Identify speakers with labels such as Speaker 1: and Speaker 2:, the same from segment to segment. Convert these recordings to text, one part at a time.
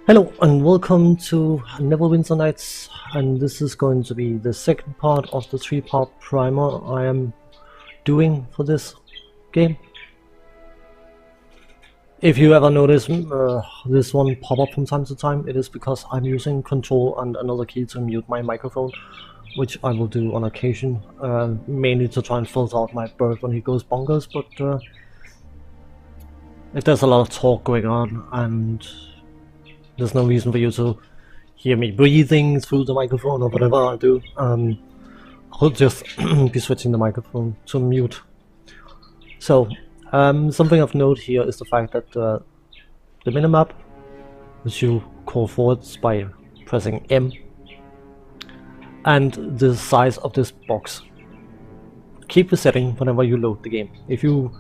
Speaker 1: Hello and welcome to Neverwinter Nights, and this is going to be the second part of the 3-part primer I am doing for this game. If you ever notice this one pop up from time to time, it is because I'm using Control and another key to mute my microphone, which I will do on occasion, mainly to try and filter out my bird when he goes bonkers, but if there's a lot of talk going on and there's no reason for you to hear me breathing through the microphone or whatever I do, I'll just be switching the microphone to mute. So, something of note here is the fact that the minimap, which you call forwards by pressing M, and the size of this box keep resetting whenever you load the game. If you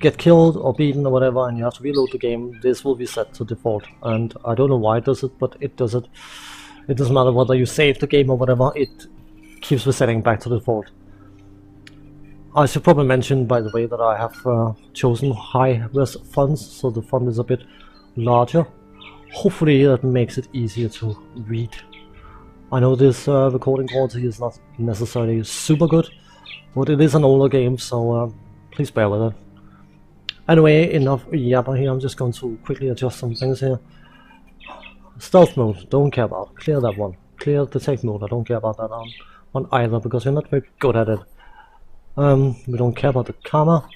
Speaker 1: get killed or beaten or whatever and you have to reload the game, this will be set to default, and I don't know why it does it, but it does it. It doesn't matter whether you save the game or whatever, it keeps resetting back to default. I should probably mention, by the way, that I have chosen high-res fonts, so the font is a bit larger. Hopefully that makes it easier to read. I know this recording quality is not necessarily super good, but it is an older game, so please bear with it. Anyway, enough yapper here, I'm just going to quickly adjust some things here. Stealth mode, don't care about, clear that one. Clear detect mode, I don't care about that one either, because we're not very good at it. We don't care about the camera.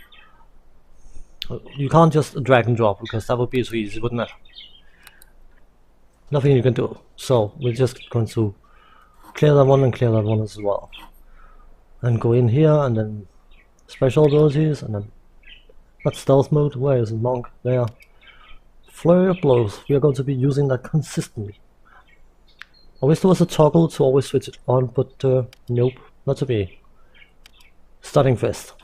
Speaker 1: You can't just drag and drop, because that would be too easy, wouldn't it? Nothing you can do, so we're just going to clear that one and clear that one as well. And go in here, and then special abilities, and then that's stealth mode. Where is the monk? There. Flurry of blows. We are going to be using that consistently. I wish there was a toggle to always switch it on, but nope, not to be. Starting fist.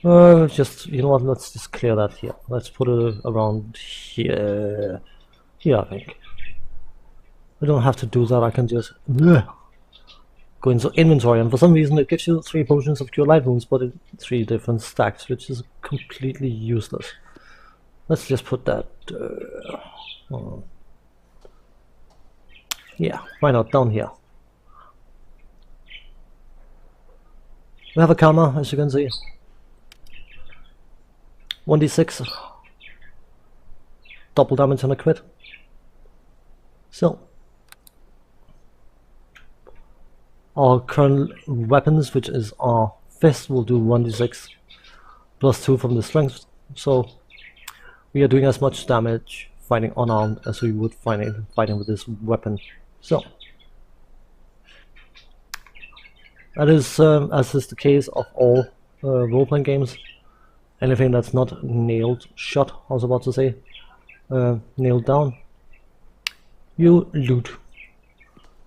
Speaker 1: You know what, let's just clear that here. Let's put it around here. Here, I think. We don't have to do that, I can just go into inventory, and for some reason it gives you 3 potions of cure light wounds, but in 3 different stacks, which is completely useless. Let's just put that yeah, why not down here. We have a karma, as you can see. 1d6 double damage on a crit. So our current weapons, which is our fist, will do 1d6 plus 2 from the strength, so we are doing as much damage fighting unarmed as we would fighting with this weapon. So that is, as is the case of all role-playing games, anything that's not nailed shut, I was about to say, nailed down, you loot.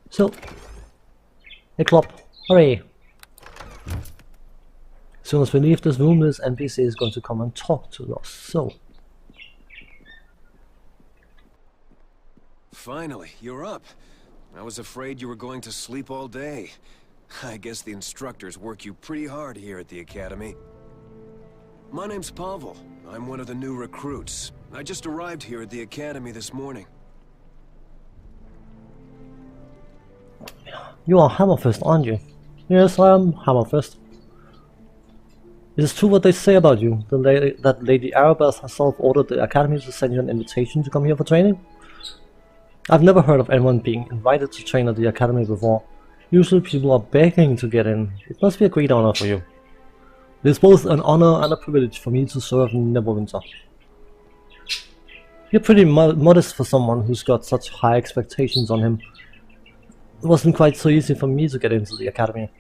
Speaker 1: So a clop, hooray! As soon as we leave this room, this NPC is going to come and talk to us, so.
Speaker 2: Finally, you're up. I was afraid you were going to sleep all day. I guess the instructors work you pretty hard here at the academy. My name's Pavel. I'm one of the new recruits. I just arrived here at the academy this morning.
Speaker 1: You are Hammerfist, aren't you? Yes, I am Hammerfist. It is true what they say about you, that Lady Arabeth herself ordered the academy to send you an invitation to come here for training? I've never heard of anyone being invited to train at the academy before. Usually people are begging to get in. It must be a great honor for you. It is both an honor and a privilege for me to serve in Neverwinter. You're pretty modest for someone who's got such high expectations on him. It wasn't quite so easy for me to get into the academy.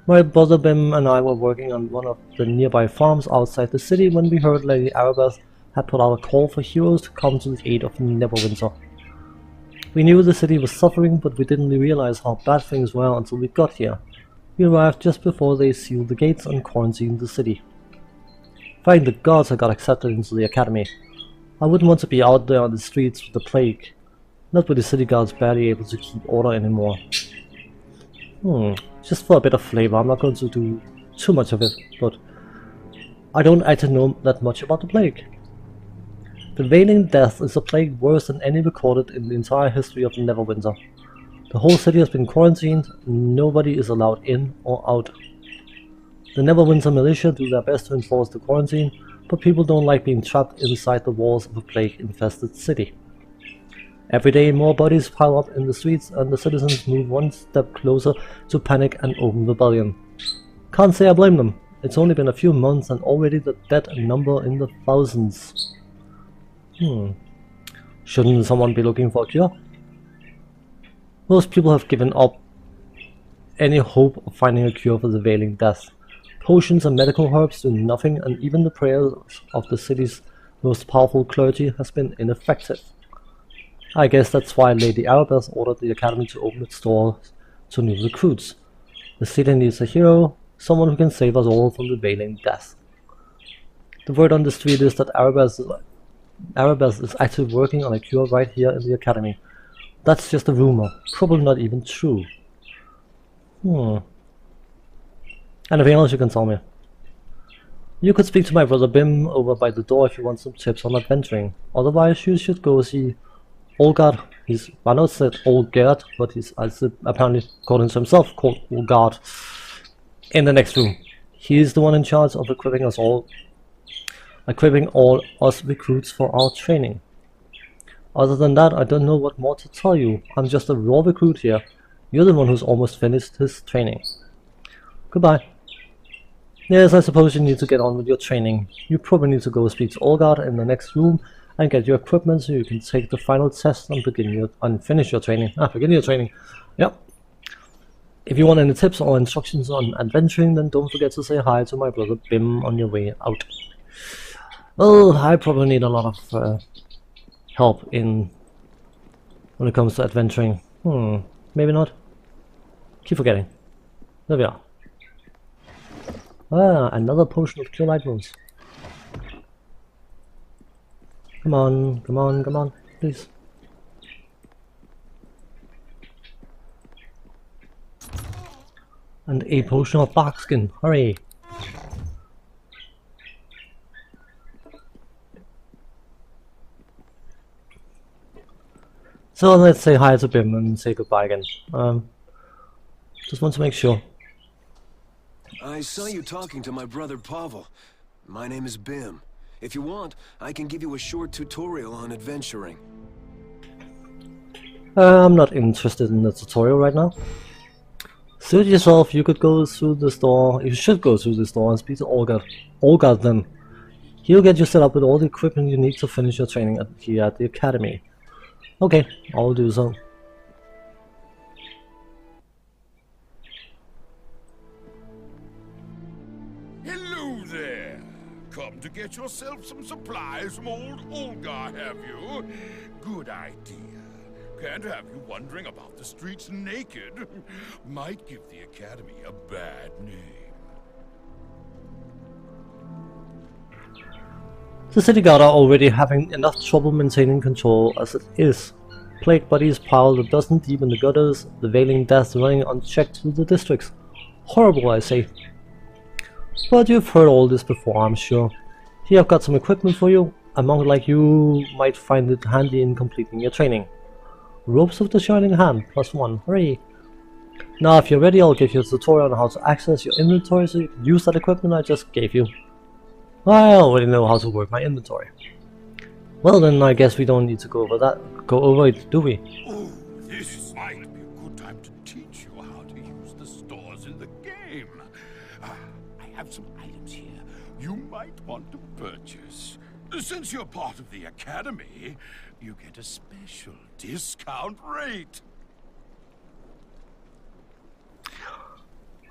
Speaker 1: My brother Bim and I were working on one of the nearby farms outside the city when we heard Lady Arabeth had put out a call for heroes to come to the aid of Neverwinter. We knew the city was suffering, but we didn't realize how bad things were until we got here. We arrived just before they sealed the gates and quarantined the city. Thank the gods I got accepted into the academy. I wouldn't want to be out there on the streets with the plague. Not with the city guards barely able to keep order anymore. Just for a bit of flavor, I'm not going to do too much of it, but I don't actually know that much about the plague. The Wailing Death is a plague worse than any recorded in the entire history of Neverwinter. The whole city has been quarantined, nobody is allowed in or out. The Neverwinter militia do their best to enforce the quarantine, but people don't like being trapped inside the walls of a plague-infested city. Every day more bodies pile up in the streets and the citizens move one step closer to panic and open rebellion. Can't say I blame them. It's only been a few months and already the dead number in the thousands. Shouldn't someone be looking for a cure? Most people have given up any hope of finding a cure for the Wailing Death. Potions and medical herbs do nothing, and even the prayers of the city's most powerful clergy has been ineffective. I guess that's why Lady Arabeth ordered the academy to open its doors to new recruits. The city needs a hero, someone who can save us all from the Wailing Death. The word on the street is that Arabeth is actually working on a cure right here in the academy. That's just a rumor, probably not even true. Anything else you can tell me? You could speak to my brother Bim over by the door if you want some tips on adventuring. Otherwise, you should go see Olgard. I know it said Olgard, but he's apparently according to himself called Olgard. In the next room. He's the one in charge of equipping all us recruits for our training. Other than that, I don't know what more to tell you. I'm just a raw recruit here. You're the one who's almost finished his training. Goodbye. Yes, I suppose you need to get on with your training. You probably need to go speak to Olgard in the next room and get your equipment so you can take the final test and finish your training. Begin your training. Yep. If you want any tips or instructions on adventuring, then don't forget to say hi to my brother Bim on your way out. Well, I probably need a lot of help when it comes to adventuring. Maybe not. Keep forgetting. There we are. Another potion of cure light wounds. Come on, come on, come on, please. And a potion of bark skin. Hurry! So let's say hi to Bim and say goodbye again. Just want to make sure.
Speaker 2: I saw you talking to my brother Pavel. My name is Bim. If you want, I can give you a short tutorial on adventuring.
Speaker 1: I'm not interested in the tutorial right now. Suit yourself, you could go through this door. You should go through this door and speak to Olgard. Olgard then. He'll get you set up with all the equipment you need to finish your training here at the academy. Okay, I'll do so.
Speaker 3: Hello there! Come to get yourself some supplies from old Olgar, have you? Good idea. Can't have you wandering about the streets naked. Might give the academy a bad name.
Speaker 1: The city guard are already having enough trouble maintaining control as it is. Plague bodies piled a dozen deep in the gutters, the Wailing Death running unchecked through the districts. Horrible, I say. But you've heard all this before, I'm sure. Here I've got some equipment for you. A monk like you might find it handy in completing your training. Ropes of the Shining Hand, +1, hooray! Now if you're ready, I'll give you a tutorial on how to access your inventory so you can use that equipment I just gave you. I already know how to work my inventory. Well then, I guess we don't need to go over it, do we?
Speaker 3: Oh, this might be a good time to teach you how to use the stores in the game. I have some items here you might want to purchase. Since you're part of the academy, you get a special discount rate.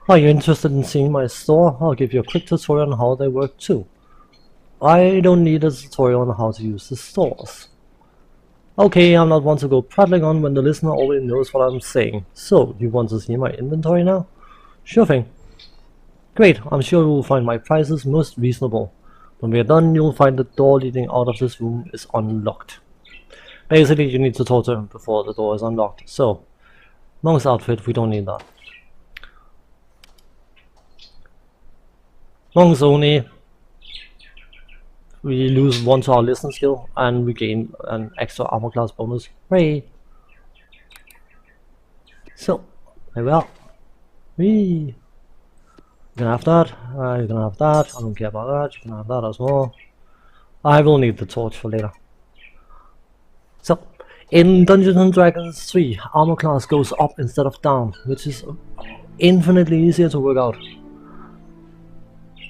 Speaker 1: Are you interested in seeing my store? I'll give you a quick tutorial on how they work too. I don't need a tutorial on how to use the stores. Okay, I'm not one to go prattling on when the listener already knows what I'm saying. So, you want to see my inventory now? Sure thing. Great, I'm sure you will find my prices most reasonable. When we are done, you'll find the door leading out of this room is unlocked. Basically, you need to talk to him before the door is unlocked. So, monk's outfit, we don't need that. Monks only. we lose 1 to our listen skill, and we gain an extra armor class bonus. Hooray! So, there we are. Whee! You can have that, you can have that, I don't care about that, you can have that as well. I will need the torch for later. So, in Dungeons and Dragons 3, armor class goes up instead of down, which is infinitely easier to work out.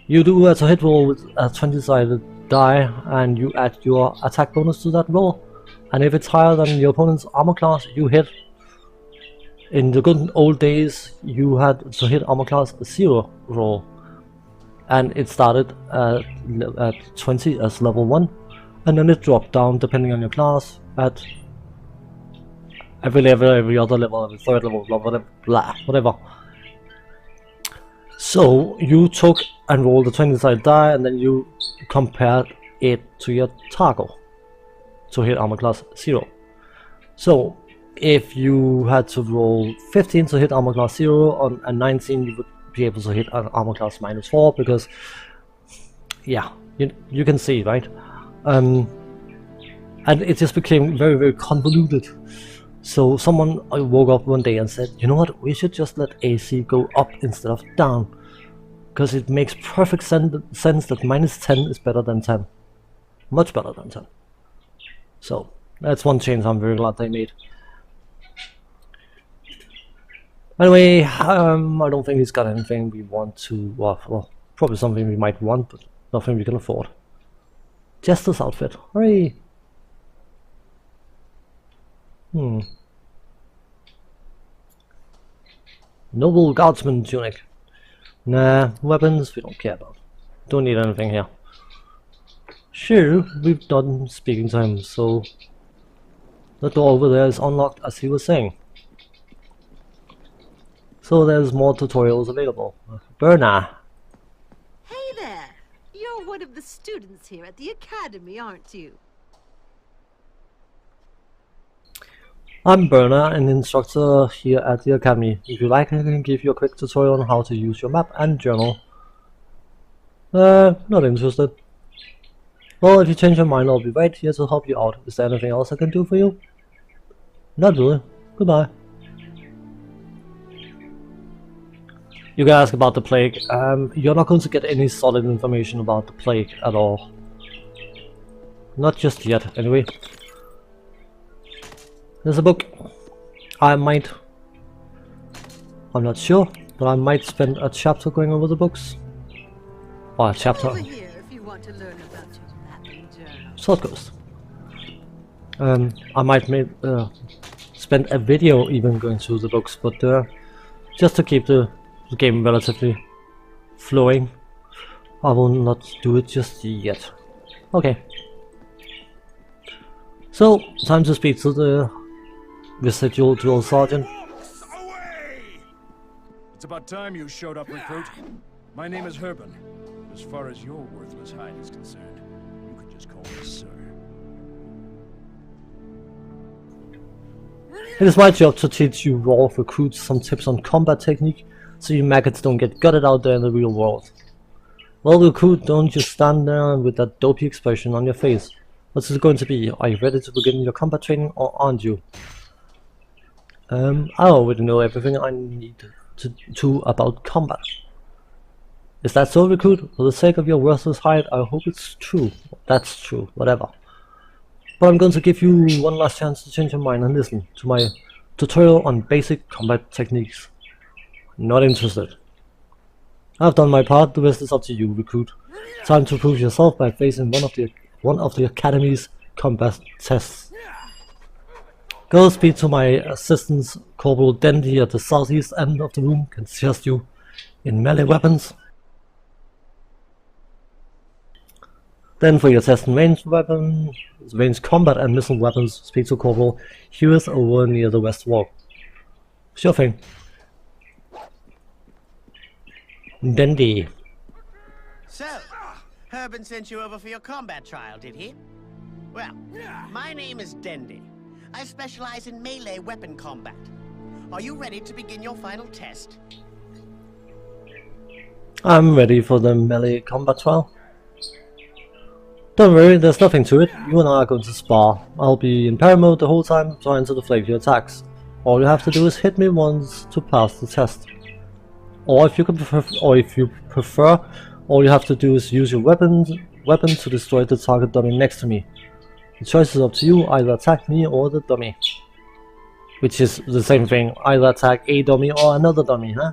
Speaker 1: You do a hit roll with a 20-sided die, and you add your attack bonus to that roll, and if it's higher than your opponent's armor class, you hit. In the good old days, you had to hit armor class 0 roll, and it started at 20 as level 1, and then it dropped down depending on your class at every level, every other level, every third level, whatever. So you took and rolled a 20-sided die, and then you compared it to your target to hit armor class 0. So if you had to roll 15 to hit armor class 0 on a 19, you would be able to hit an armor class -4, because yeah, you can see, right? And it just became very, very convoluted. So someone woke up one day and said, you know what, we should just let AC go up instead of down, because it makes perfect sense that -10 is better than 10, much better than 10. So that's one change I'm very glad they made. Anyway, I don't think he's got anything we want to, well, probably something we might want, but nothing we can afford. Jester's outfit, hooray! Noble Guardsman tunic. Nah, weapons we don't care about. Don't need anything here. Sure, we've done speaking to him, so the door over there is unlocked as he was saying. So there's more tutorials available. Berna.
Speaker 4: Hey there! You're one of the students here at the academy, aren't you?
Speaker 1: I'm Berna, an instructor here at the academy. If you like, I can give you a quick tutorial on how to use your map and journal. Not interested. Well, if you change your mind, I'll be right here to help you out. Is there anything else I can do for you? Not really. Goodbye. You can ask about the plague. You're not going to get any solid information about the plague at all. Not just yet, anyway. There's a book. I'm not sure, but I might spend a chapter going over the books. Or a chapter.
Speaker 4: Over here if you want to learn about your mapping journal.
Speaker 1: So it goes. I might spend a video even going through the books, but just to keep the game relatively flowing, I will not do it just yet. Okay. So, time to speak to the residual drill sergeant.
Speaker 5: It's about time you showed up, recruit. My name is Herben. As far as your worthless hide is concerned, you could just call me sir.
Speaker 1: It is my job to teach you raw recruits some tips on combat technique, so you maggots don't get gutted out there in the real world. Well, recruit, don't just stand there with that dopey expression on your face. What's it going to be? Are you ready to begin your combat training, or aren't you? I already know everything I need to about combat. Is that so, recruit? For the sake of your worthless hide, I hope it's true. That's true, whatever. But I'm going to give you one last chance to change your mind and listen to my tutorial on basic combat techniques. Not interested. I've done my part, the rest is up to you, recruit. Time to prove yourself by facing one of the Academy's combat tests. Go speak to my assistant, Corporal Dendy at the southeast end of the room, can test you in melee weapons. Then for your test in ranged combat and missile weapons, speak to Corporal Hewitt over near the west wall. Sure thing. Dendy.
Speaker 6: So, Herben sent you over for your combat trial, did he? Well, my name is Dendy. I specialize in melee weapon combat. Are you ready to begin your final test?
Speaker 1: I'm ready for the melee combat trial. Don't worry, there's nothing to it. You and I are going to spar. I'll be in parry mode the whole time, trying to deflect your attacks. All you have to do is hit me once to pass the test. Or if you prefer, all you have to do is use your weapon to destroy the target dummy next to me. The choice is up to you, either attack me or the dummy. Which is the same thing, either attack a dummy or another dummy, huh?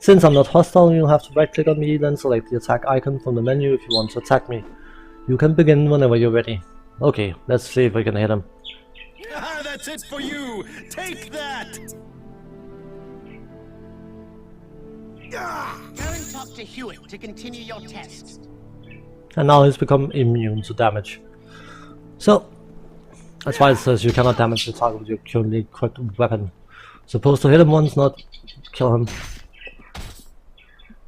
Speaker 1: Since I'm not hostile, you'll have to right click on me, then select the attack icon from the menu if you want to attack me. You can begin whenever you're ready. Okay, let's see if we can hit him.
Speaker 5: Ah, that's it for you! Take that!
Speaker 6: Go and talk to Hewitt to continue your test.
Speaker 1: And now he's become immune to damage. So, that's why it says you cannot damage the target with your currently equipped weapon. Supposed to hit him once, not kill him.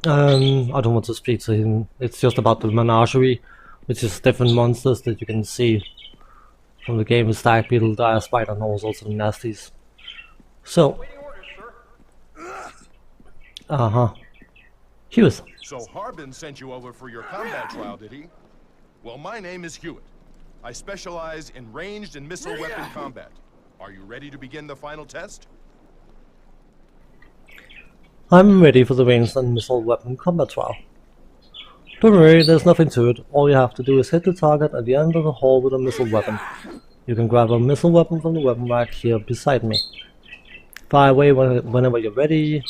Speaker 1: I don't want to speak to him. It's just about the menagerie, which is different monsters that you can see from the game: Stag Beetle, Dire Spider, and all sorts of nasties. So, Hewitt.
Speaker 7: So Harbin sent you over for your combat trial, did he? Well, my name is Hewitt. I specialize in ranged and missile weapon combat. Are you ready to begin the final test?
Speaker 1: I'm ready for the ranged and missile weapon combat trial. Don't worry, there's nothing to it. All you have to do is hit the target at the end of the hall with a missile weapon. You can grab a missile weapon from the weapon rack here beside me. Fire away whenever you're ready.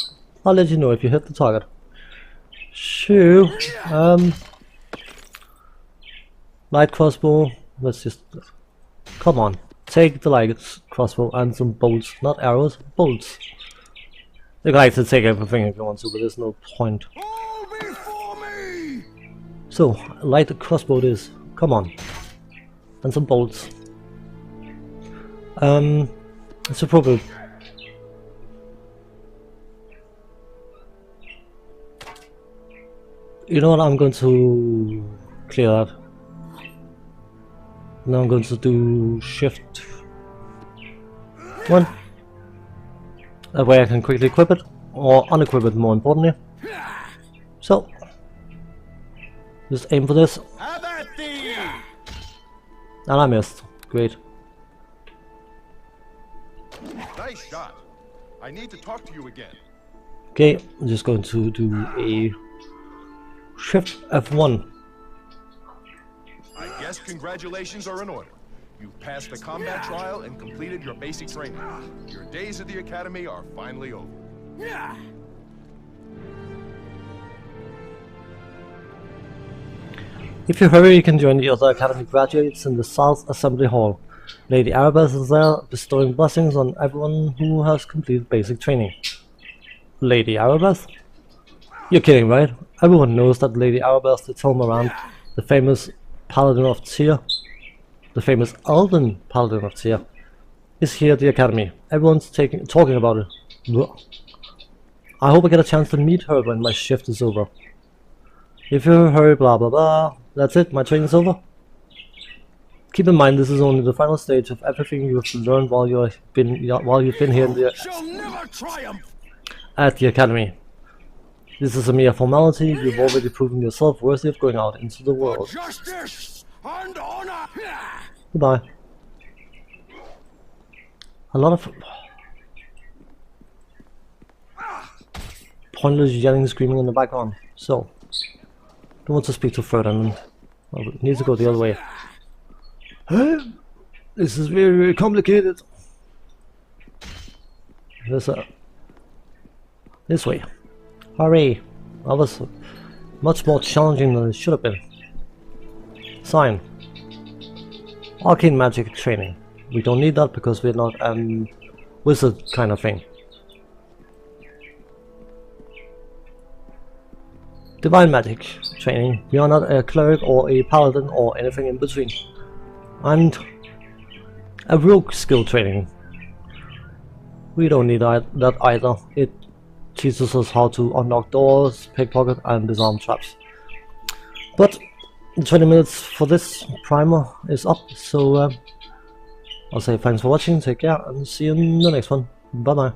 Speaker 1: I'll let you know if you hit the target. Sure. Light crossbow. Let's just... Come on. Take the light crossbow and some bolts. Not arrows, bolts. You can actually take everything if you want to, but there's no point. So, light the crossbow it is. Come on. And some bolts. It's appropriate. You know what, I'm going to clear that. Now I'm going to do shift 1. That way I can quickly equip it, or unequip it more importantly. So, just aim for this. And I missed. Great.
Speaker 7: Nice shot. I need to talk to you again.
Speaker 1: Okay, I'm just going to do a shift F1.
Speaker 7: I guess congratulations are in order. You've passed the combat trial and completed your basic training. Your days at the academy are finally over.
Speaker 1: If you hurry, you can join the other academy graduates in the South Assembly Hall. Lady Arabeth is there, bestowing blessings on everyone who has completed basic training. Lady Arabeth? You're kidding, right? Everyone knows that Lady Arabeth is Tilmarant, the famous Paladin of Tyr. The famous Elven Paladin of Tyr is here at the academy. Everyone's talking about it. I hope I get a chance to meet her when my shift is over. If you hurry, blah blah blah. That's it, my training's over. Keep in mind, this is only the final stage of everything you have learned while you've been here in at the academy. This is a mere formality. You've already proven yourself worthy of going out into the world.
Speaker 5: Justice and honor.
Speaker 1: Goodbye. A lot of pointless yelling, screaming in the background. So, don't want to speak to Ferdinand. Well, it needs to go the other way. This is very, very complicated. There's a... This way. Hurry! That was much more challenging than it should have been. Sign. Arcane magic training. We don't need that because we're not wizard kind of thing. Divine magic training. We are not a cleric or a paladin or anything in between. And a rogue skill training. We don't need that either. It teaches us how to unlock doors, pickpocket and disarm traps. But 20 minutes for this primer is up, so I'll say thanks for watching, take care and see you in the next one. Bye bye.